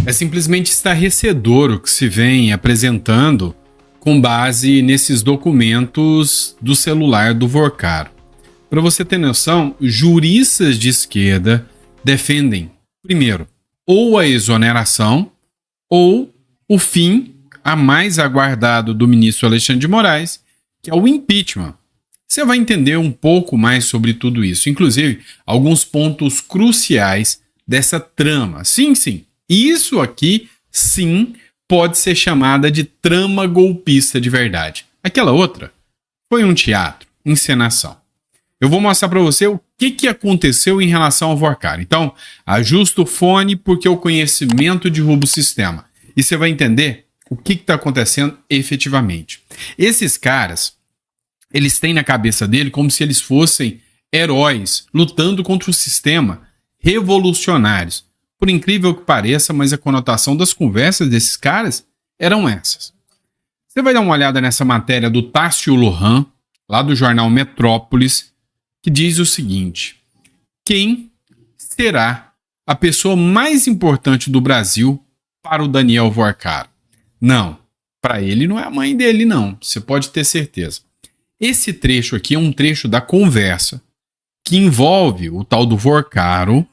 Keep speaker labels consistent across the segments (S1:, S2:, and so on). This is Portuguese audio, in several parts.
S1: É simplesmente estarrecedor o que se vem apresentando com base nesses documentos do celular do Vorcaro. Para você ter noção, juristas de esquerda defendem, primeiro, ou a exoneração ou o fim, a mais aguardado do ministro Alexandre de Moraes, que é o impeachment. Você vai entender um pouco mais sobre tudo isso, inclusive alguns pontos cruciais dessa trama. Sim, isso aqui, sim, pode ser chamada de trama golpista de verdade. Aquela outra foi um teatro, encenação. Eu vou mostrar para você o que aconteceu em relação ao Vorcaro. Então, ajusta o fone porque o conhecimento derruba o sistema. E você vai entender o que está acontecendo efetivamente. Esses caras, eles têm na cabeça dele como se eles fossem heróis lutando contra o sistema, revolucionários. Por incrível que pareça, mas a conotação das conversas desses caras eram essas. Você vai dar uma olhada nessa matéria do Tássio Lohan, lá do jornal Metrópolis, que diz o seguinte: quem será a pessoa mais importante do Brasil para o Daniel Vorcaro? Não, para ele não é a mãe dele, não. Você pode ter certeza. Esse trecho aqui é um trecho da conversa que envolve o tal do Vorcaro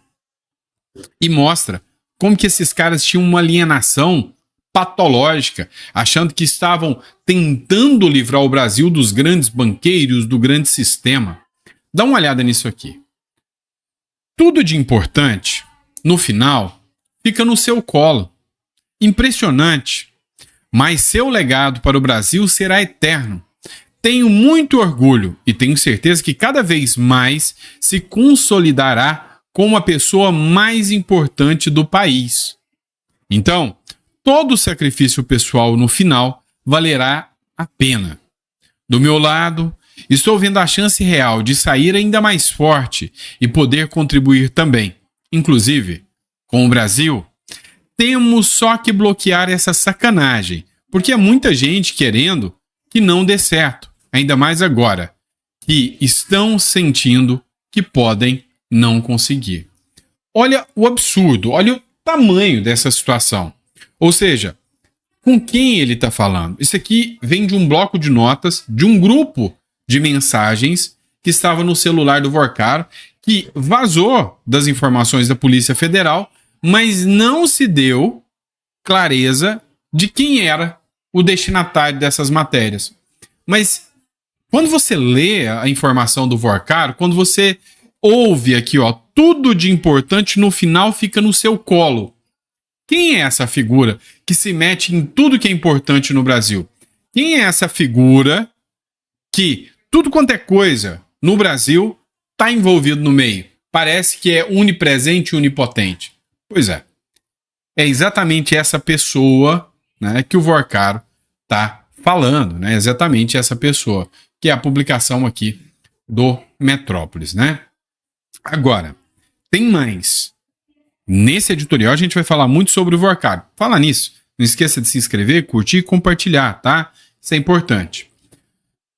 S1: e mostra como que esses caras tinham uma alienação patológica, achando que estavam tentando livrar o Brasil dos grandes banqueiros, do grande sistema. Dá uma olhada nisso aqui. Tudo de importante, no final, fica no seu colo. Impressionante. Mas seu legado para o Brasil será eterno. Tenho muito orgulho e tenho certeza que cada vez mais se consolidará como a pessoa mais importante do país. Então, todo sacrifício pessoal no final valerá a pena. Do meu lado, estou vendo a chance real de sair ainda mais forte e poder contribuir também, inclusive com o Brasil. Temos só que bloquear essa sacanagem, porque há muita gente querendo que não dê certo, ainda mais agora, que estão sentindo que podem não conseguir. Olha o absurdo, olha o tamanho dessa situação. Ou seja, com quem ele está falando? Isso aqui vem de um bloco de notas, de um grupo de mensagens que estava no celular do Vorcaro, que vazou das informações da Polícia Federal, mas não se deu clareza de quem era o destinatário dessas matérias. Mas quando você lê a informação do Vorcaro, quando você ouve aqui, ó, tudo de importante no final fica no seu colo. Quem é essa figura que se mete em tudo que é importante no Brasil? Quem é essa figura que tudo quanto é coisa no Brasil está envolvido no meio? Parece que é onipresente e onipotente. Pois é. É exatamente essa pessoa, né, que o Vorcaro está falando, né? Exatamente essa pessoa, que é a publicação aqui do Metrópolis, né? Agora, tem mais. Nesse editorial a gente vai falar muito sobre o Vorcaro. Fala nisso. Não esqueça de se inscrever, curtir e compartilhar, tá? Isso é importante.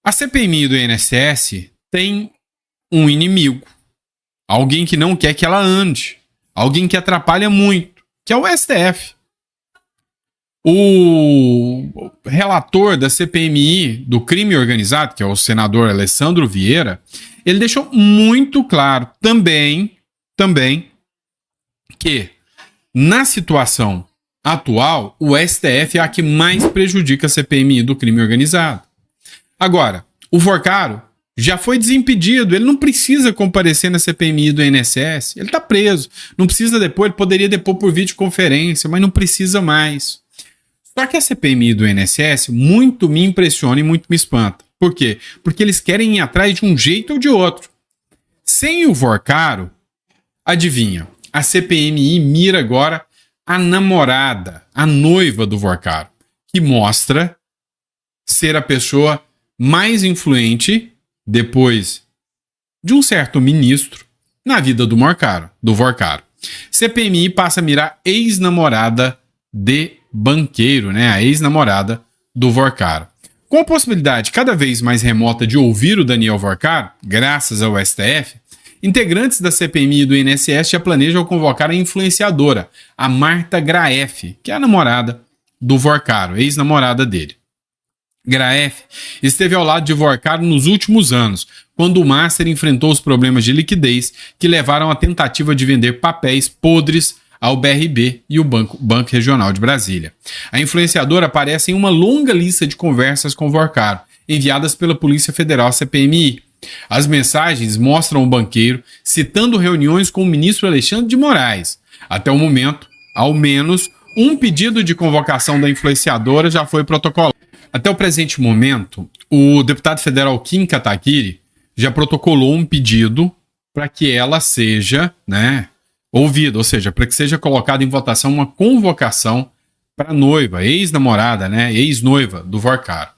S1: A CPMI do INSS tem um inimigo. Alguém que não quer que ela ande. Alguém que atrapalha muito, que é o STF. O relator da CPMI do crime organizado, que é o senador Alessandro Vieira, ele deixou muito claro também que na situação atual o STF é a que mais prejudica a CPMI do crime organizado. Agora, o Vorcaro já foi desimpedido, ele não precisa comparecer na CPMI do INSS, ele está preso, não precisa depor, ele poderia depor por videoconferência, mas não precisa mais. Só que a CPMI do INSS muito me impressiona e muito me espanta. Por quê? Porque eles querem ir atrás de um jeito ou de outro. Sem o Vorcaro, adivinha, a CPMI mira agora a namorada, a noiva do Vorcaro, que mostra ser a pessoa mais influente, depois de um certo ministro, na vida do Vorcaro. CPMI passa a mirar ex-namorada de banqueiro, né? A ex-namorada do Vorcaro. Com a possibilidade cada vez mais remota de ouvir o Daniel Vorcaro, graças ao STF, Integrantes da CPMI e do INSS já planejam convocar a influenciadora, a Marta Graeff, que é a namorada do Vorcaro, ex-namorada dele. Graeff esteve ao lado de Vorcaro nos últimos anos, quando o Master enfrentou os problemas de liquidez que levaram à tentativa de vender papéis podres ao BRB e o Banco Regional de Brasília. A influenciadora aparece em uma longa lista de conversas com Vorcaro, enviadas pela Polícia Federal CPMI. As mensagens mostram o banqueiro citando reuniões com o ministro Alexandre de Moraes. Até o momento, ao menos, um pedido de convocação da influenciadora já foi protocolado. Até o presente momento, o deputado federal Kim Kataguiri já protocolou um pedido para que ela seja, ouvida, ou seja, para que seja colocada em votação uma convocação para a noiva, ex-namorada, ex-noiva do Vorcaro.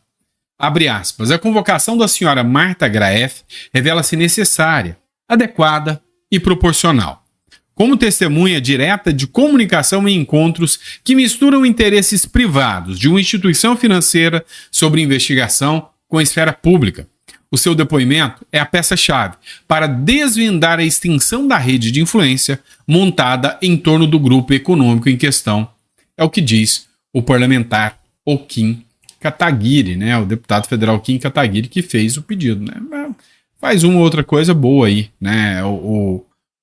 S1: Abre aspas, a convocação da senhora Marta Graeff revela-se necessária, adequada e proporcional. Como testemunha direta de comunicação e encontros que misturam interesses privados de uma instituição financeira sobre investigação com a esfera pública. O seu depoimento é a peça-chave para desvendar a extensão da rede de influência montada em torno do grupo econômico em questão. É o que diz o parlamentar Kim Kataguiri, o deputado federal Kim Kataguiri, que fez o pedido. Faz uma ou outra coisa boa aí,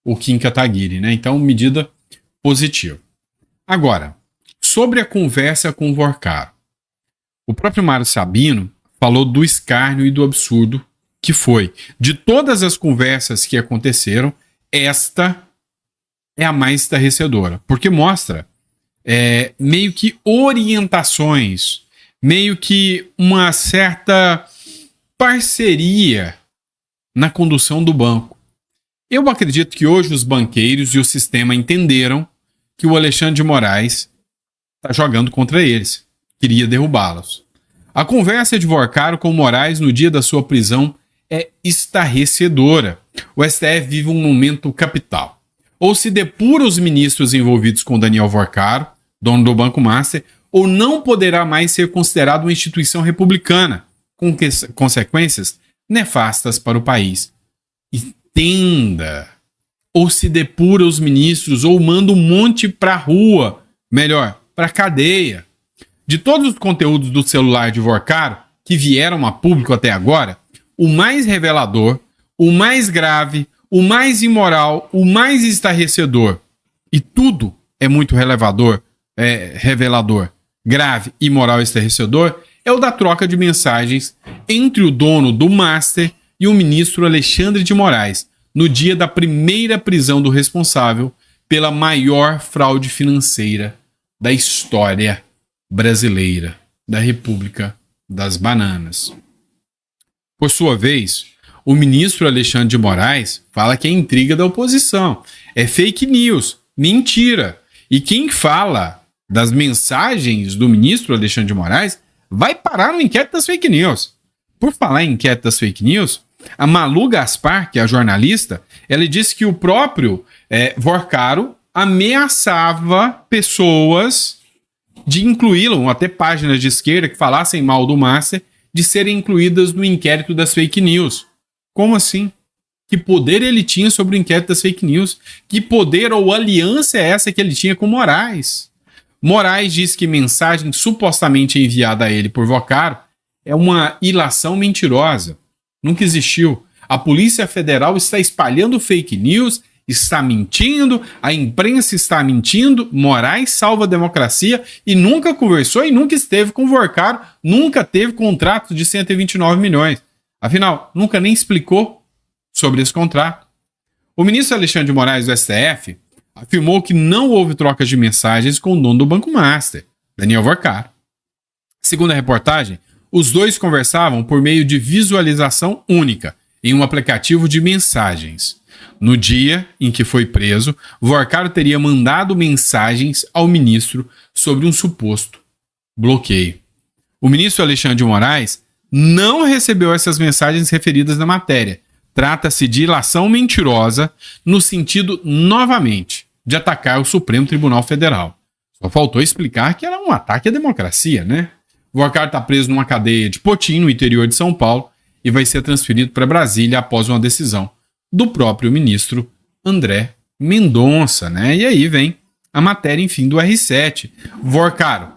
S1: o Kim Kataguiri, Então, medida positiva. Agora, sobre a conversa com o Vorcaro. O próprio Mário Sabino falou do escárnio e do absurdo que foi. De todas as conversas que aconteceram, esta é a mais estarrecedora, porque mostra meio que orientações, meio que uma certa parceria na condução do banco. Eu acredito que hoje os banqueiros e o sistema entenderam que o Alexandre de Moraes está jogando contra eles, queria derrubá-los. A conversa de Vorcaro com Moraes no dia da sua prisão é estarrecedora. O STF vive um momento capital. Ou se depura os ministros envolvidos com Daniel Vorcaro, dono do Banco Master, ou não poderá mais ser considerado uma instituição republicana, com consequências nefastas para o país. Entenda. Ou se depura os ministros, ou manda um monte para a rua, melhor, para a cadeia. De todos os conteúdos do celular de Vorcaro que vieram a público até agora, o mais revelador, o mais grave, o mais imoral, o mais estarrecedor, e tudo é muito revelador, grave, imoral e estarrecedor, é o da troca de mensagens entre o dono do Master e o ministro Alexandre de Moraes, no dia da primeira prisão do responsável pela maior fraude financeira da história brasileira, da República das Bananas. Por sua vez, o ministro Alexandre de Moraes fala que é intriga da oposição, é fake news, mentira. E quem fala das mensagens do ministro Alexandre de Moraes vai parar no inquérito das fake news. Por falar em inquérito das fake news, a Malu Gaspar, que é a jornalista, ela disse que o próprio Vorcaro ameaçava pessoas de incluí-lo, até páginas de esquerda que falassem mal do Master, de serem incluídas no inquérito das fake news. Como assim? Que poder ele tinha sobre o inquérito das fake news? Que poder ou aliança é essa que ele tinha com Moraes? Moraes diz que mensagem supostamente enviada a ele por Vorcaro é uma ilação mentirosa. Nunca existiu. A Polícia Federal está espalhando fake news, está mentindo, a imprensa está mentindo, Moraes salva a democracia e nunca conversou e nunca esteve com Vorcaro, nunca teve contrato de 129 milhões. Afinal, nunca nem explicou sobre esse contrato. O ministro Alexandre de Moraes do STF afirmou que não houve troca de mensagens com o dono do Banco Master, Daniel Vorcaro. Segundo a reportagem, os dois conversavam por meio de visualização única em um aplicativo de mensagens. No dia em que foi preso, Vorcaro teria mandado mensagens ao ministro sobre um suposto bloqueio. O ministro Alexandre de Moraes não recebeu essas mensagens referidas na matéria. Trata-se de ilação mentirosa no sentido, novamente, de atacar o Supremo Tribunal Federal. Só faltou explicar que era um ataque à democracia, Vorcaro está preso numa cadeia de Potim, no interior de São Paulo, e vai ser transferido para Brasília após uma decisão do próprio ministro André Mendonça, né? E aí vem a matéria, enfim, do R7. Vorcaro.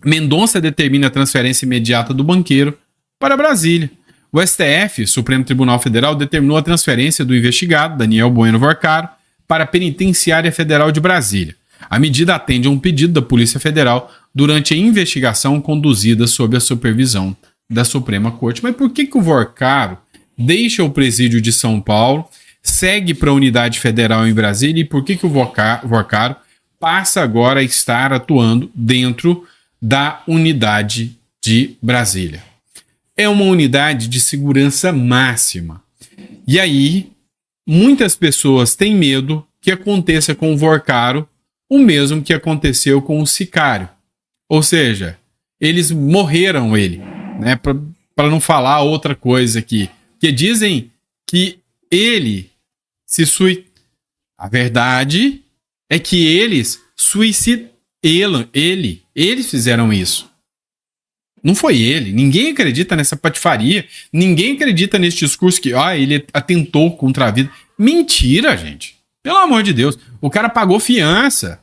S1: Mendonça determina a transferência imediata do banqueiro para Brasília. O STF, Supremo Tribunal Federal, determinou a transferência do investigado, Daniel Bueno Vorcaro, para a Penitenciária Federal de Brasília. A medida atende a um pedido da Polícia Federal durante a investigação conduzida sob a supervisão da Suprema Corte. Mas por que o Vorcaro deixa o presídio de São Paulo, segue para a Unidade Federal em Brasília, e por que o Vorcaro passa agora a estar atuando dentro da Unidade de Brasília? É uma unidade de segurança máxima. E aí, muitas pessoas têm medo que aconteça com o Vorcaro o mesmo que aconteceu com o Sicário. Ou seja, eles morreram ele, né? Para não falar outra coisa aqui. Que dizem que ele se suicidou. A verdade é que eles suicidaram. Eles fizeram isso. Não foi ele. Ninguém acredita nessa patifaria. Ninguém acredita nesse discurso que ele atentou contra a vida. Mentira, gente. Pelo amor de Deus. O cara pagou fiança.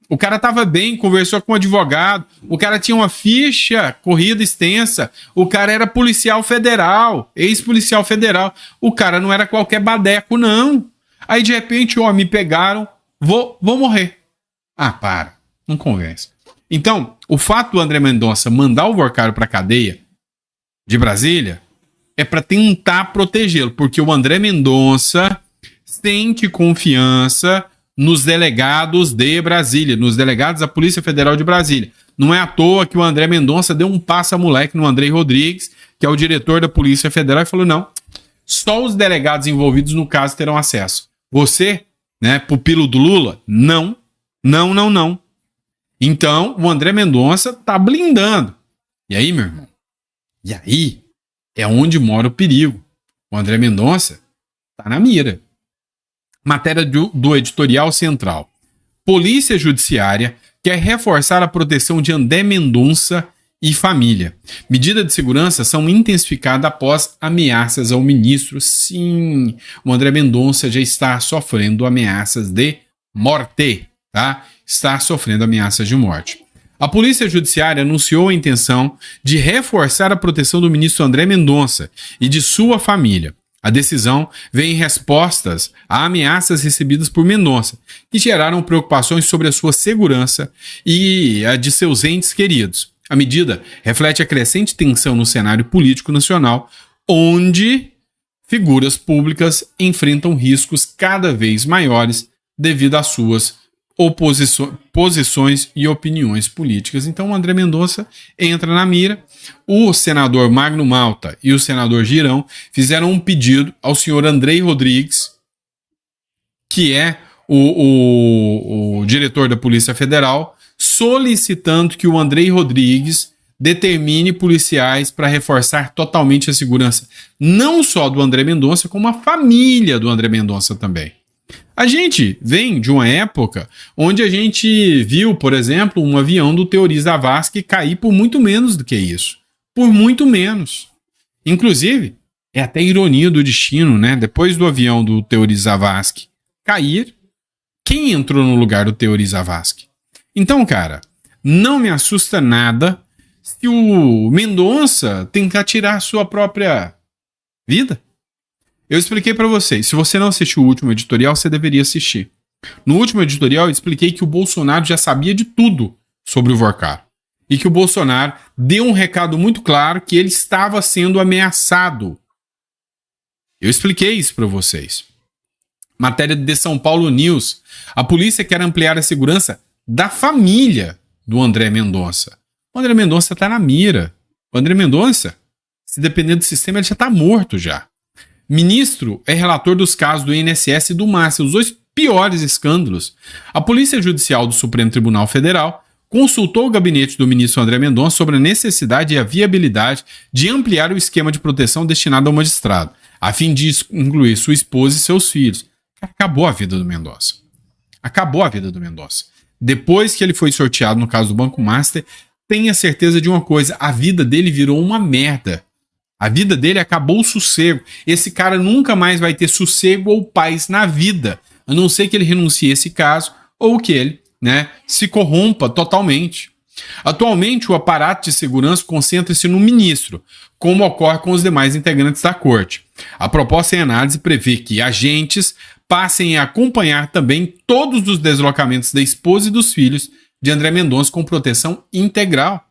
S1: O cara estava bem, conversou com o advogado. O cara tinha uma ficha corrida extensa. O cara era policial federal, ex-policial federal. O cara não era qualquer badeco, não. Aí, de repente, me pegaram, vou morrer. Para. Não convence. Então, o fato do André Mendonça mandar o Vorcaro para a cadeia de Brasília é para tentar protegê-lo, porque o André Mendonça sente confiança nos delegados de Brasília, nos delegados da Polícia Federal de Brasília. Não é à toa que o André Mendonça deu um passa-moleque no Andrei Rodrigues, que é o diretor da Polícia Federal, e falou: não, só os delegados envolvidos no caso terão acesso. Você, né, pupilo do Lula? Não. Então, o André Mendonça tá blindando. E aí, meu irmão? E aí é onde mora o perigo. O André Mendonça tá na mira. Matéria do editorial central. Polícia Judiciária quer reforçar a proteção de André Mendonça e família. Medidas de segurança são intensificadas após ameaças ao ministro. Sim, o André Mendonça já está sofrendo ameaças de morte, tá? Está sofrendo ameaças de morte. A Polícia Judiciária anunciou a intenção de reforçar a proteção do ministro André Mendonça e de sua família. A decisão vem em respostas a ameaças recebidas por Mendonça, que geraram preocupações sobre a sua segurança e a de seus entes queridos. A medida reflete a crescente tensão no cenário político nacional, onde figuras públicas enfrentam riscos cada vez maiores devido às suas posições e opiniões políticas. Então, o André Mendonça entra na mira. O senador Magno Malta e o senador Girão fizeram um pedido ao senhor Andrei Rodrigues, que é o diretor da Polícia Federal, solicitando que o Andrei Rodrigues determine policiais para reforçar totalmente a segurança, não só do André Mendonça, como a família do André Mendonça também. A gente vem de uma época onde a gente viu, por exemplo, um avião do Teori Zavascki cair por muito menos do que isso. Por muito menos. Inclusive, é até ironia do destino, né? Depois do avião do Teori Zavascki cair, quem entrou no lugar do Teori Zavascki? Então, cara, não me assusta nada se o Mendonça tentar tirar a sua própria vida. Eu expliquei para vocês. Se você não assistiu o último editorial, você deveria assistir. No último editorial, eu expliquei que o Bolsonaro já sabia de tudo sobre o Vorcaro. E que o Bolsonaro deu um recado muito claro que ele estava sendo ameaçado. Eu expliquei isso para vocês. Matéria de São Paulo News. A polícia quer ampliar a segurança da família do André Mendonça. O André Mendonça está na mira. O André Mendonça, se depender do sistema, ele já está morto já. Ministro é relator dos casos do INSS e do MASSE, os dois piores escândalos. A Polícia Judicial do Supremo Tribunal Federal consultou o gabinete do ministro André Mendonça sobre a necessidade e a viabilidade de ampliar o esquema de proteção destinado ao magistrado, a fim de incluir sua esposa e seus filhos. Acabou a vida do Mendonça. Acabou a vida do Mendonça. Depois que ele foi sorteado no caso do Banco Master, tenha certeza de uma coisa, a vida dele virou uma merda. A vida dele acabou o sossego. Esse cara nunca mais vai ter sossego ou paz na vida, a não ser que ele renuncie a esse caso ou que ele, né, se corrompa totalmente. Atualmente, o aparato de segurança concentra-se no ministro, como ocorre com os demais integrantes da corte. A proposta em análise prevê que agentes passem a acompanhar também todos os deslocamentos da esposa e dos filhos de André Mendonça com proteção integral.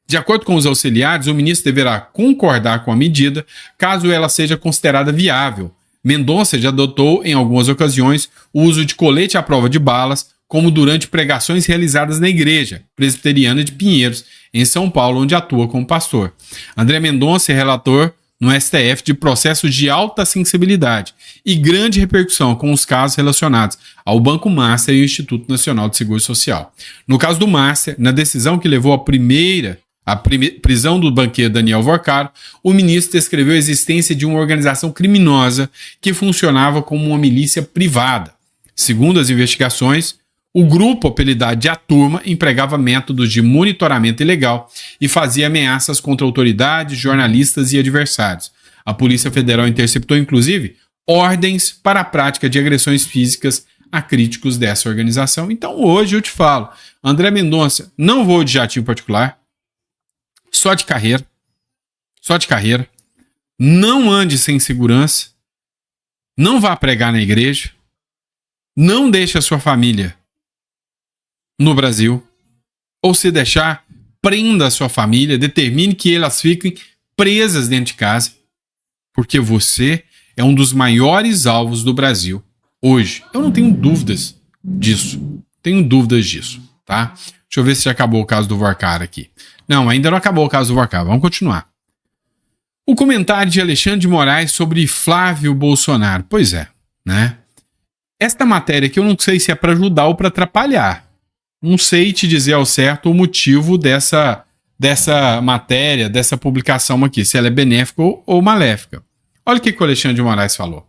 S1: De acordo com os auxiliares, o ministro deverá concordar com a medida caso ela seja considerada viável. Mendonça já adotou, em algumas ocasiões, o uso de colete à prova de balas, como durante pregações realizadas na Igreja Presbiteriana de Pinheiros, em São Paulo, onde atua como pastor. André Mendonça é relator no STF de processos de alta sensibilidade e grande repercussão com os casos relacionados ao Banco Master e o Instituto Nacional de Seguro Social. No caso do Master, na decisão que levou à prisão do banqueiro Daniel Vorcaro, o ministro descreveu a existência de uma organização criminosa que funcionava como uma milícia privada. Segundo as investigações, o grupo, apelidado de A Turma, empregava métodos de monitoramento ilegal e fazia ameaças contra autoridades, jornalistas e adversários. A Polícia Federal interceptou, inclusive, ordens para a prática de agressões físicas a críticos dessa organização. Então, hoje eu te falo, André Mendonça, não vou de jatinho particular, só de carreira, não ande sem segurança, não vá pregar na igreja, não deixe a sua família no Brasil, ou se deixar, prenda a sua família, determine que elas fiquem presas dentro de casa, porque você é um dos maiores alvos do Brasil hoje. Eu não tenho dúvidas disso, tá? Deixa eu ver se já acabou o caso do Vorcaro aqui. Não, ainda não acabou o caso do Vorcaro, vamos continuar. O comentário de Alexandre de Moraes sobre Flávio Bolsonaro. Pois é, né? Esta matéria aqui eu não sei se é para ajudar ou para atrapalhar. Não sei te dizer ao certo o motivo dessa matéria, dessa publicação aqui, se ela é benéfica ou maléfica. Olha o que o Alexandre de Moraes falou.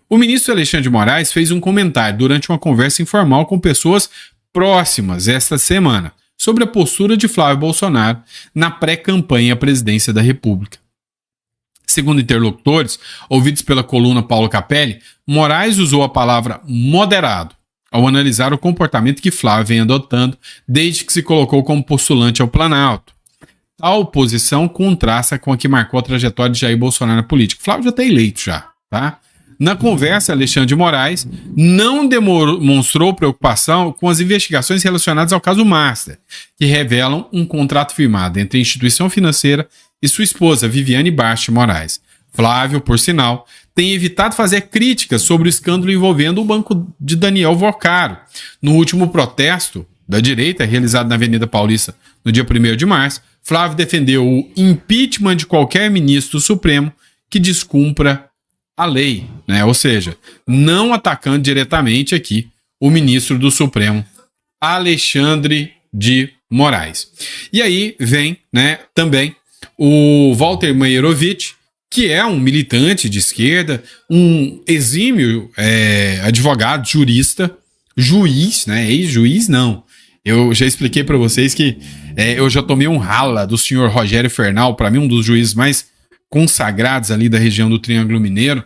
S1: O ministro Alexandre de Moraes fez um comentário durante uma conversa informal com pessoas próximas esta semana sobre a postura de Flávio Bolsonaro na pré-campanha à presidência da República. Segundo interlocutores, ouvidos pela coluna Paulo Capelli, Moraes usou a palavra moderado ao analisar o comportamento que Flávio vem adotando desde que se colocou como postulante ao Planalto. Tal posição contrasta com a que marcou a trajetória de Jair Bolsonaro na política. Flávio já está eleito tá? Na conversa, Alexandre de Moraes não demonstrou preocupação com as investigações relacionadas ao caso Master, que revelam um contrato firmado entre a instituição financeira e sua esposa, Viviane Basti Moraes. Flávio, por sinal, tem evitado fazer críticas sobre o escândalo envolvendo o banco de Daniel Vorcaro. No último protesto da direita, realizado na Avenida Paulista no dia 1º de março, Flávio defendeu o impeachment de qualquer ministro do Supremo que descumpra a lei, né? Ou seja, não atacando diretamente aqui o ministro do Supremo, Alexandre de Moraes. E aí vem, né, também o Walter Meirovitch, que é um militante de esquerda, um exímio advogado, jurista, juiz, né? Ex-juiz não. Eu já expliquei para vocês que eu já tomei um rala do senhor Rogério Fernal, para mim um dos juízes mais consagrados ali da região do Triângulo Mineiro.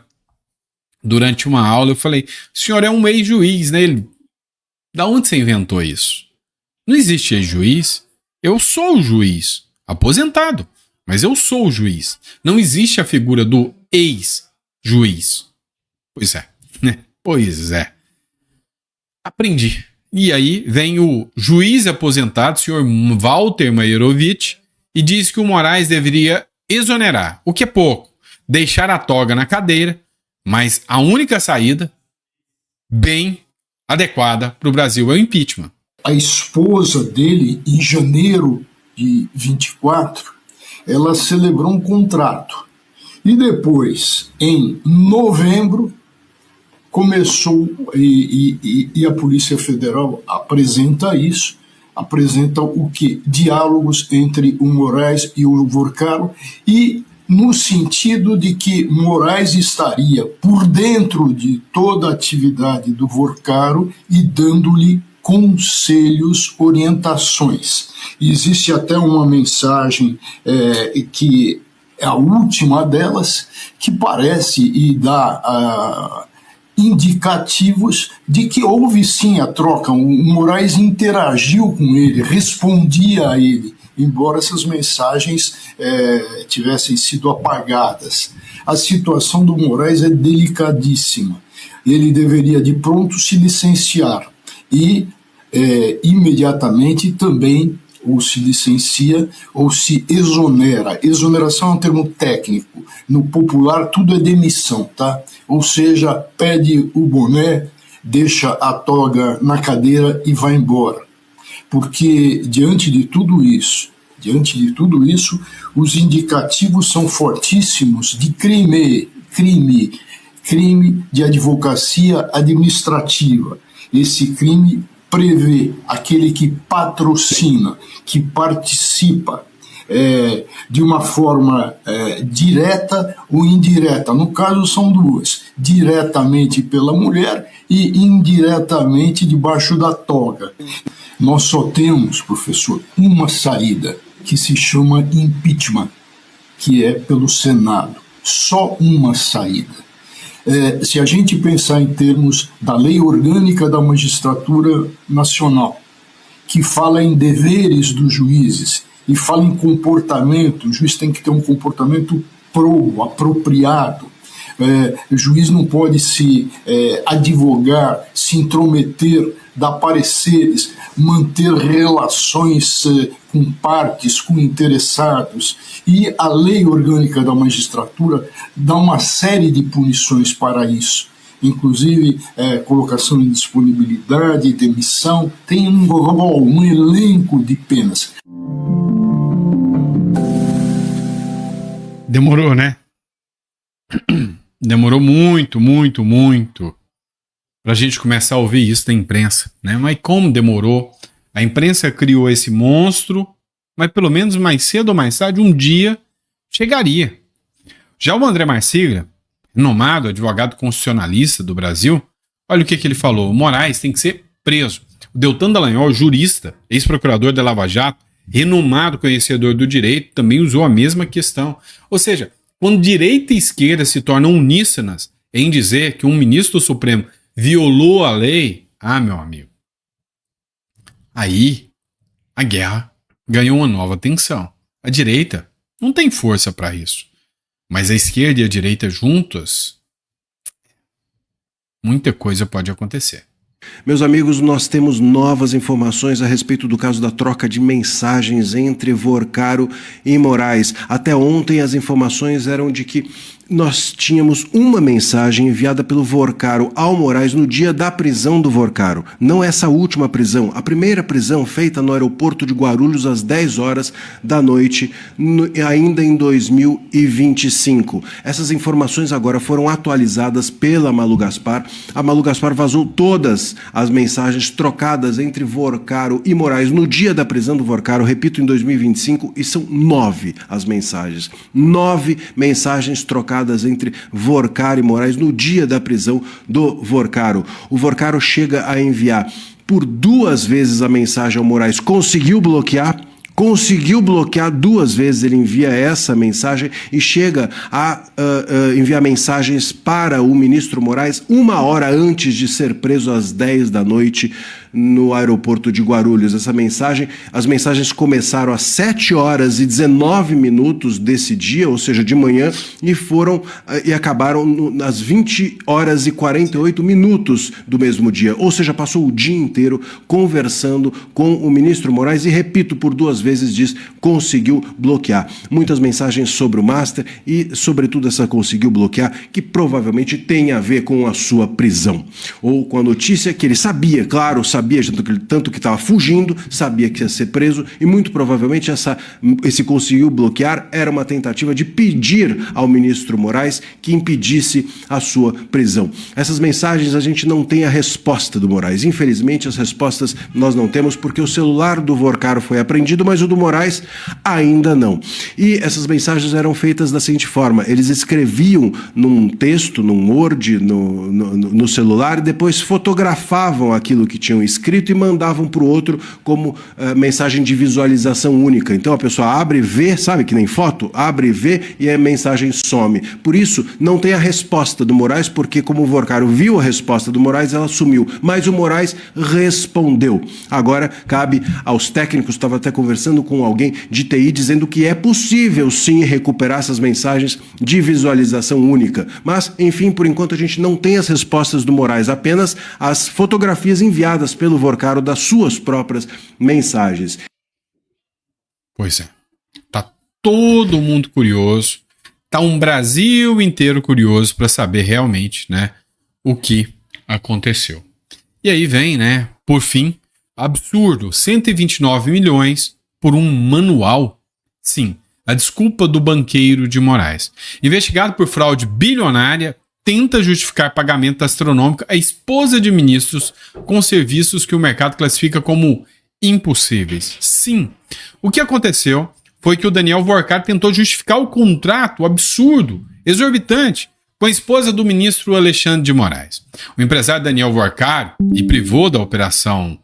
S1: Durante uma aula eu falei, o senhor é um ex-juiz, né? Ele, da onde você inventou isso? Não existe ex-juiz. Eu sou o juiz, aposentado. Mas eu sou o juiz. Não existe a figura do ex-juiz. Pois é, né? Pois é. Aprendi. E aí vem o juiz aposentado, o senhor Walter Meirovitch, e diz que o Moraes deveria exonerar, o que é pouco, deixar a toga na cadeira, mas a única saída bem adequada para o Brasil é o impeachment.
S2: A esposa dele, em janeiro de 24, ela celebrou um contrato. E depois, em novembro, começou, e a Polícia Federal apresenta isso, apresenta o quê? Diálogos entre o Moraes e o Vorcaro, e no sentido de que Moraes estaria por dentro de toda a atividade do Vorcaro e dando-lhe conselhos, orientações. Existe até uma mensagem que a última delas, que parece e dá indicativos de que houve sim a troca. O Moraes interagiu com ele, respondia a ele, embora essas mensagens tivessem sido apagadas. A situação do Moraes é delicadíssima. Ele deveria de pronto se licenciar e imediatamente também ou se licencia ou se exonera. Exoneração é um termo técnico. No popular, tudo é demissão, tá? Ou seja, pede o boné, deixa a toga na cadeira e vai embora. Porque, diante de tudo isso, os indicativos são fortíssimos de crime de advocacia administrativa. Esse crime prevê aquele que patrocina, que participa de uma forma direta ou indireta. No caso, são duas: diretamente pela mulher e indiretamente debaixo da toga. Nós só temos, professor, uma saída, que se chama impeachment, que é pelo Senado. Só uma saída. Se a gente pensar em termos da Lei Orgânica da Magistratura Nacional, que fala em deveres dos juízes e fala em comportamento, o juiz tem que ter um comportamento probo, apropriado. O juiz não pode se advogar, se intrometer, dar pareceres, manter relações com partes, com interessados. E a Lei Orgânica da Magistratura dá uma série de punições para isso, inclusive colocação em disponibilidade, demissão, tem um elenco de penas.
S1: Demorou, né? Demorou muito para a gente começar a ouvir isso da imprensa, né? Mas como demorou? A imprensa criou esse monstro, mas pelo menos mais cedo ou mais tarde, um dia chegaria. Já o André Marcília, renomado advogado constitucionalista do Brasil, olha o que ele falou: o Moraes tem que ser preso. O Deltan Dallagnol, jurista, ex-procurador da Lava Jato, renomado conhecedor do direito, também usou a mesma questão. Ou seja, quando direita e esquerda se tornam uníssonas em dizer que um ministro do Supremo violou a lei, meu amigo, aí a guerra ganhou uma nova tensão. A direita não tem força para isso, mas a esquerda e a direita juntas, muita coisa pode acontecer.
S3: Meus amigos, nós temos novas informações a respeito do caso da troca de mensagens entre Vorcaro e Moraes. Até ontem as informações eram de que nós tínhamos uma mensagem enviada pelo Vorcaro ao Moraes no dia da prisão do Vorcaro. Não essa última prisão, a primeira prisão feita no aeroporto de Guarulhos às 10 horas da noite, ainda em 2025. Essas informações agora foram atualizadas pela Malu Gaspar. A Malu Gaspar vazou todas as mensagens trocadas entre Vorcaro e Moraes no dia da prisão do Vorcaro, repito, em 2025, e são 9 as mensagens. 9 mensagens trocadas entre Vorcaro e Moraes no dia da prisão do Vorcaro. O Vorcaro chega a enviar por 2 vezes a mensagem ao Moraes, conseguiu bloquear 2 vezes, ele envia essa mensagem e chega a enviar mensagens para o ministro Moraes 1 hora antes de ser preso às 10 da noite no aeroporto de Guarulhos. As mensagens começaram às 7 horas e 19 minutos desse dia, ou seja, de manhã, e acabaram às 20 horas e 48 minutos do mesmo dia, ou seja, passou o dia inteiro conversando com o ministro Moraes e, repito, por 2 vezes diz, conseguiu bloquear. Muitas mensagens sobre o Master e, sobretudo, essa conseguiu bloquear, que provavelmente tem a ver com a sua prisão, ou com a notícia que ele sabia, tanto que estava fugindo, sabia que ia ser preso e muito provavelmente esse conseguiu bloquear era uma tentativa de pedir ao ministro Moraes que impedisse a sua prisão. Essas mensagens a gente não tem a resposta do Moraes. Infelizmente as respostas nós não temos porque o celular do Vorcaro foi apreendido, mas o do Moraes ainda não. E essas mensagens eram feitas da seguinte forma: eles escreviam num texto, num Word, no celular e depois fotografavam aquilo que tinham escrito escrito e mandavam para o outro como mensagem de visualização única. Então a pessoa abre, vê, sabe que nem foto? Abre, vê e a mensagem some. Por isso, não tem a resposta do Moraes, porque como o Vorcaro viu a resposta do Moraes, ela sumiu. Mas o Moraes respondeu. Agora, cabe aos técnicos, estava até conversando com alguém de TI, dizendo que é possível sim recuperar essas mensagens de visualização única. Mas, enfim, por enquanto a gente não tem as respostas do Moraes, apenas as fotografias enviadas pelo Vorcaro das suas próprias mensagens.
S1: Pois é. Tá todo mundo curioso. Tá um Brasil inteiro curioso para saber realmente, né, o que aconteceu. E aí vem, né, por fim, absurdo, 129 milhões por um manual. Sim, a desculpa do banqueiro de Moraes. Investigado por fraude bilionária, tenta justificar pagamento astronômico à esposa de ministros com serviços que o mercado classifica como impossíveis. Sim, o que aconteceu foi que o Daniel Vorcaro tentou justificar o contrato absurdo, exorbitante, com a esposa do ministro Alexandre de Moraes. O empresário Daniel Vorcaro, e privou da operação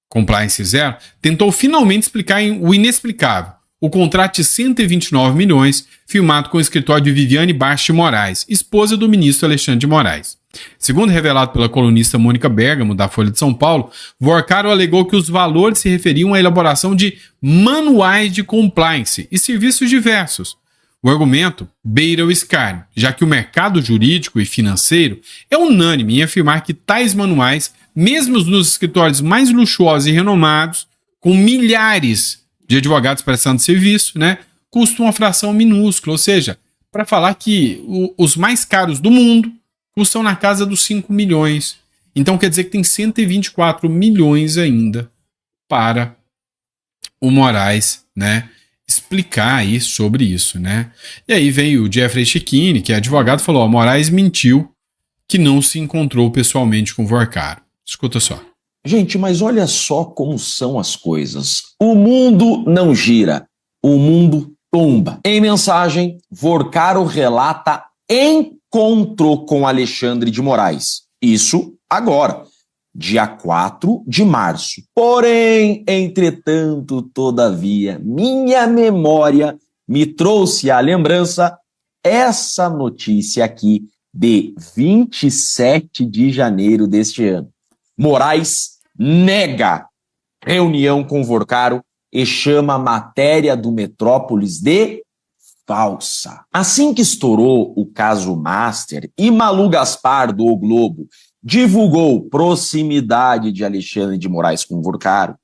S1: Compliance Zero, tentou finalmente explicar o inexplicável. O contrato de 129 milhões, firmado com o escritório de Viviane Baixa de Moraes, esposa do ministro Alexandre de Moraes. Segundo revelado pela colunista Mônica Bergamo, da Folha de São Paulo, Vorcaro alegou que os valores se referiam à elaboração de manuais de compliance e serviços diversos. O argumento beira o escárnio, já que o mercado jurídico e financeiro é unânime em afirmar que tais manuais, mesmo nos escritórios mais luxuosos e renomados, com milhares de advogados prestando serviço, né, custam uma fração minúscula, ou seja, para falar que os mais caros do mundo custam na casa dos 5 milhões. Então quer dizer que tem 124 milhões ainda para o Moraes, né, explicar aí sobre isso, né? E aí veio o Jeffrey Checchini, que é advogado, falou: Moraes mentiu que não se encontrou pessoalmente com o Vorcaro. Escuta só.
S4: Gente, mas olha só como são as coisas. O mundo não gira, o mundo tomba. Em mensagem, Vorcaro relata encontro com Alexandre de Moraes. Isso agora, dia 4 de março. Porém, entretanto, todavia, minha memória me trouxe à lembrança essa notícia aqui de 27 de janeiro deste ano. Moraes nega reunião com Vorcaro e chama a matéria do Metrópolis de falsa. Assim que estourou o caso Master e Malu Gaspar, do O Globo, divulgou proximidade de Alexandre de Moraes com Vorcaro,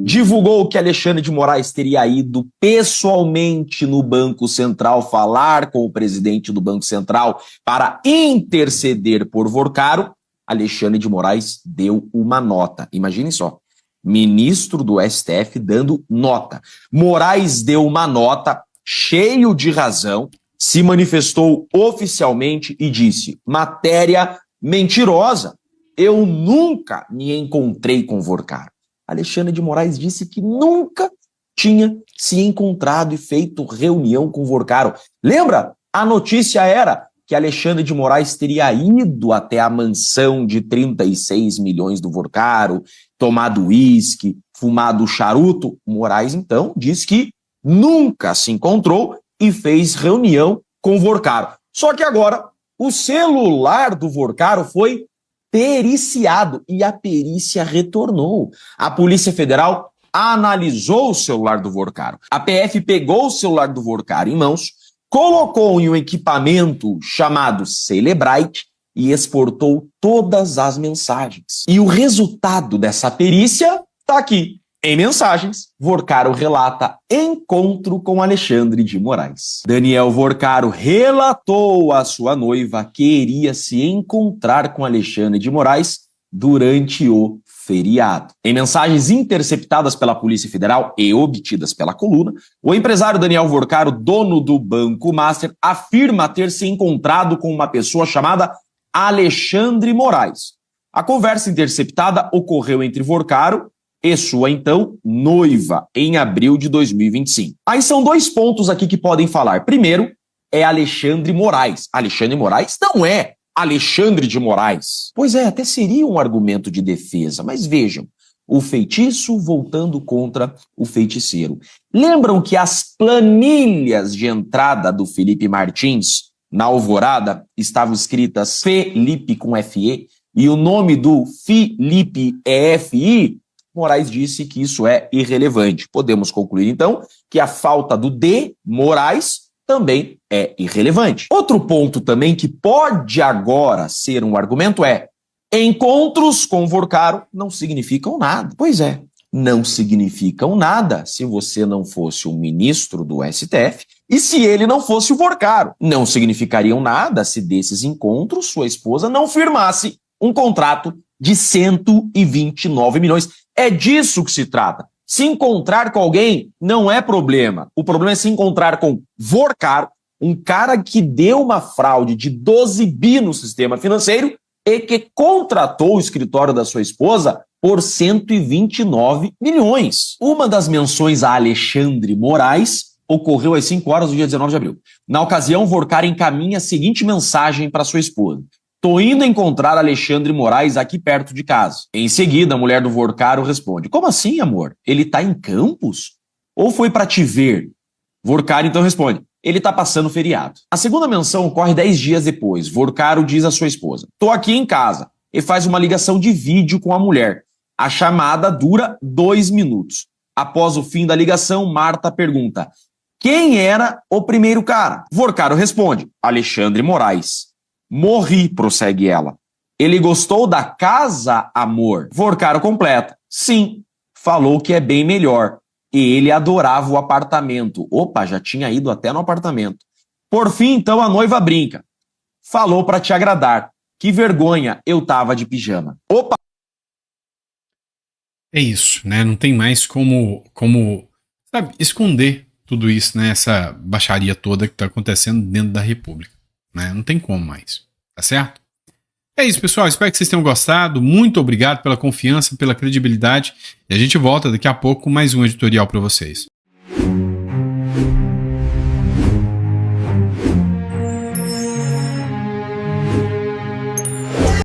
S4: divulgou que Alexandre de Moraes teria ido pessoalmente no Banco Central falar com o presidente do Banco Central para interceder por Vorcaro, Alexandre de Moraes deu uma nota. Imaginem só, ministro do STF dando nota. Moraes deu uma nota, cheio de razão, se manifestou oficialmente e disse: matéria mentirosa, eu nunca me encontrei com Vorcaro. Alexandre de Moraes disse que nunca tinha se encontrado e feito reunião com Vorcaro. Lembra? A notícia era que Alexandre de Moraes teria ido até a mansão de 36 milhões do Vorcaro, tomado uísque, fumado charuto. Moraes, então, diz que nunca se encontrou e fez reunião com Vorcaro. Só que agora, o celular do Vorcaro foi periciado e a perícia retornou. A Polícia Federal analisou o celular do Vorcaro. A PF pegou o celular do Vorcaro em mãos, colocou em um equipamento chamado Celebrite e exportou todas as mensagens. E o resultado dessa perícia está aqui. Em mensagens, Vorcaro relata encontro com Alexandre de Moraes. Daniel Vorcaro relatou à sua noiva que iria se encontrar com Alexandre de Moraes durante o feriado. Em mensagens interceptadas pela Polícia Federal e obtidas pela coluna, o empresário Daniel Vorcaro, dono do Banco Master, afirma ter se encontrado com uma pessoa chamada Alexandre Moraes. A conversa interceptada ocorreu entre Vorcaro e sua, então, noiva, em abril de 2025. Aí são dois pontos aqui que podem falar. Primeiro, é Alexandre Moraes. Alexandre Moraes não é Alexandre de Moraes. Pois é, até seria um argumento de defesa, mas vejam, o feitiço voltando contra o feiticeiro. Lembram que as planilhas de entrada do Felipe Martins na Alvorada estavam escritas Felipe com FE e o nome do Felipe é FI? Moraes disse que isso é irrelevante. Podemos concluir, então, que a falta do D, Moraes, também é irrelevante. Outro ponto também que pode agora ser um argumento é: encontros com Vorcaro não significam nada. Pois é, não significam nada se você não fosse o ministro do STF e se ele não fosse o Vorcaro. Não significariam nada se desses encontros sua esposa não firmasse um contrato de 129 milhões. É disso que se trata. Se encontrar com alguém não é problema. O problema é se encontrar com Vorcaro, um cara que deu uma fraude de 12 bi no sistema financeiro e que contratou o escritório da sua esposa por 129 milhões. Uma das menções a Alexandre Moraes ocorreu às 5 horas do dia 19 de abril. Na ocasião, Vorcaro encaminha a seguinte mensagem para sua esposa: "Tô indo encontrar Alexandre Moraes aqui perto de casa." Em seguida, a mulher do Vorcaro responde: "Como assim, amor? Ele tá em Campos? Ou foi para te ver?" Vorcaro então responde: "Ele tá passando feriado." A segunda menção ocorre 10 dias depois. Vorcaro diz à sua esposa: "Tô aqui em casa." E faz uma ligação de vídeo com a mulher. A chamada dura 2 minutos. Após o fim da ligação, Marta pergunta: "Quem era o primeiro cara?" Vorcaro responde: "Alexandre Moraes." "Morri", prossegue ela. "Ele gostou da casa, amor?" Vorcaro completa: "Sim, falou que é bem melhor. E ele adorava o apartamento." Opa, já tinha ido até no apartamento. "Por fim, então, a noiva brinca: falou pra te agradar. Que vergonha, eu tava de pijama." Opa!
S1: É isso, né? Não tem mais como sabe, esconder tudo isso, né? Essa baixaria toda que tá acontecendo dentro da República, né? Não tem como mais, tá certo? É isso, pessoal. Espero que vocês tenham gostado. Muito obrigado pela confiança, pela credibilidade. E a gente volta daqui a pouco com mais um editorial para vocês.